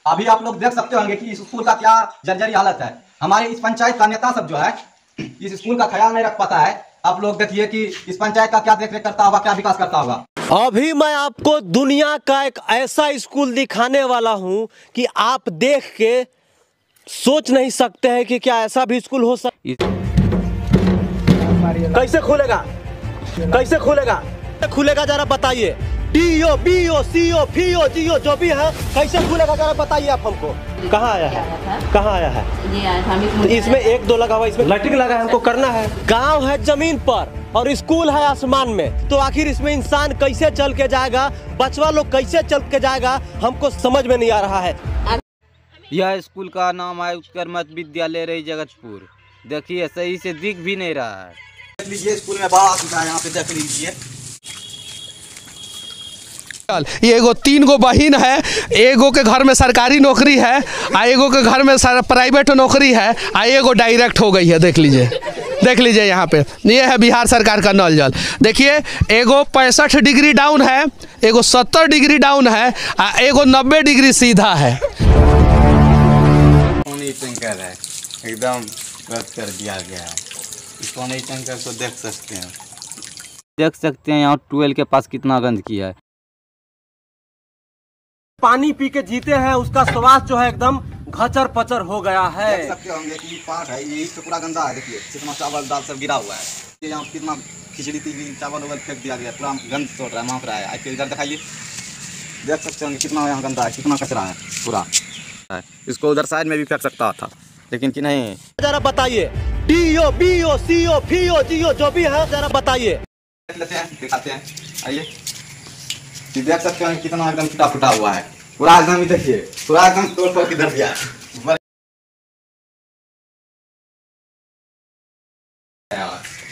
अभी आप लोग देख सकते होंगे कि इस स्कूल का क्या जर्जरी हालत है। हमारे इस पंचायत का नेता सब जो है इस स्कूल का ख्याल नहीं रख पाता है। आप लोग देखिए कि इस पंचायत का क्या देखरेख करता होगा, क्या विकास करता होगा। अभी मैं आपको दुनिया का एक ऐसा स्कूल दिखाने वाला हूं कि आप देख के सोच नहीं सकते हैं कि क्या ऐसा भी स्कूल हो सकता। कैसे खुलेगा, कैसे खुलेगा, खुलेगा जरा बताइए। टीओ बीओ सीओ फीओ जीओ जो भी है कैसे खुलेगा जरा बताइए आप हमको। कहाँ आया है, कहाँ आया है? ये आया था, तो इसमें एक दो लगा हुआ, इसमें लाइटिंग लगा है, हमको करना है। गांव है जमीन पर और स्कूल है आसमान में, तो आखिर इसमें इंसान कैसे चल के जाएगा, बचवा लोग कैसे चल के जाएगा, हमको समझ में नहीं आ रहा है। यह स्कूल का नाम है उत्कर मध्य विद्यालय रही जगतपुर। देखिए सही से दिख भी नहीं रहा है। देख लीजिए स्कूल में बड़ा है, यहाँ पे देख लीजिए। ये एगो 3 गो बहिन है, एगो के घर में सरकारी नौकरी है आ एगो के घर में प्राइवेट नौकरी है आ एगो डायरेक्ट हो गई है। देख लीजिए, देख लीजिए यहाँ पे ये है बिहार सरकार का नल जल। देखिए एगो 65 डिग्री डाउन है, एगो 70 डिग्री डाउन है आ एगो 90 डिग्री सीधा है। पानी टैंकर है, एकदम रद्द कर दिया गया है। इस पानी टैंकर को देख सकते हैं यहाँ ट्वेल्व के पास कितना गंदगी है। पानी पी के जीते हैं, उसका स्वास्थ्य जो है एकदम घचर पचर हो गया है। देख सकते होंगे कि पाठ है, ये इस पे पूरा गंदा है। देखिए कितना चावल दाल सब गिरा हुआ है। ये यहाँ कितना खिचड़ी तीखी चावल वावल फेंक दिया गया, पूरा गंद छोड़ रहा है, महक रहा है। आके इधर दिखाइए, देख सकते होंगे कितना यहाँ गंदा है, कितना कचरा है पूरा। इसको उधर साइड में भी फेंक सकता था लेकिन कि नहीं। जरा बताइए टीओ बीओ सीओ फीओ जीओ जो भी है जरा बताइए। देख लेते हैं, दिखाते हैं, आइए। देख सकते हैं कितना एकदम टूटा फूटा हुआ है पूरा एकदम। देखिए पूरा एकदम तोड़ फोड़ के धर दिया है।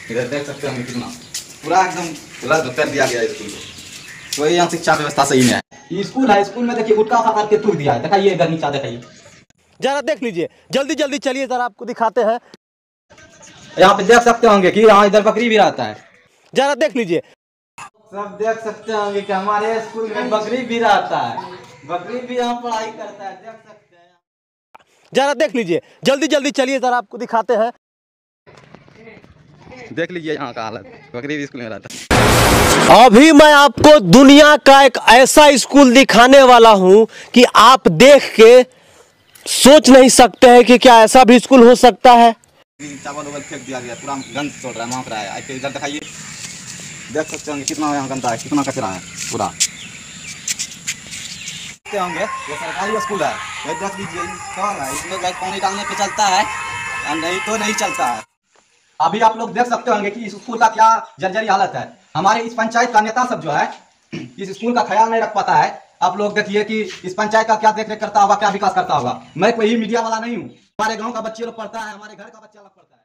इधर देख सकते हैं कितना पूरा एकदम रद्द कर दिया गया स्कूल को। तो यहाँ शिक्षा व्यवस्था सही में है। ये स्कूल है, स्कूल में देखिए गुटका खा करके तोड़ दिया है। दिखाइए इधर नीचा, दिखाइए जरा देख लीजिए, जल्दी जल्दी चलिए जरा आपको दिखाते हैं। यहाँ पे देख सकते होंगे कि यहाँ इधर बकरी भी रहता है। जरा देख लीजिए, सब देख सकते होंगे कि हमारे स्कूल में बकरी भी रहता है, बकरी भी यहाँ पढ़ाई करता है। देख सकते हैं, जरा देख लीजिए, जल्दी जल्दी चलिए जरा आपको दिखाते हैं। देख लीजिए यहाँ का हालत, बकरी भी स्कूल में रहता है। अभी मैं आपको दुनिया का एक ऐसा स्कूल दिखाने वाला हूं कि आप देख के सोच नहीं सकते हैं कि क्या ऐसा भी स्कूल हो सकता है। चावल वावल फेंक दिया गया, पूरा गंद छोड़ रहा है, महक रहा है। आके इधर दिखाइए, देख सकते होंगे कितना यहाँ गंदा है, कितना कचरा है पूरा। देखते होंगे ये सरकारी स्कूल है, ये देख लीजिए कौन है, इसमें पानी डालने पे चलता है और नहीं तो नहीं चलता है। अभी आप लोग देख सकते होंगे कि इस स्कूल का क्या जर्जरी हालत है। हमारे इस पंचायत का नेता सब जो है इस स्कूल का ख्याल नहीं रख पाता है। आप लोग देखिए कि इस पंचायत का क्या देखरेख करता होगा, क्या विकास करता होगा। मैं कोई मीडिया वाला नहीं हूँ, हमारे गाँव का बच्चे लोग पढ़ता है, हमारे घर का बच्चा लोग पढ़ता है।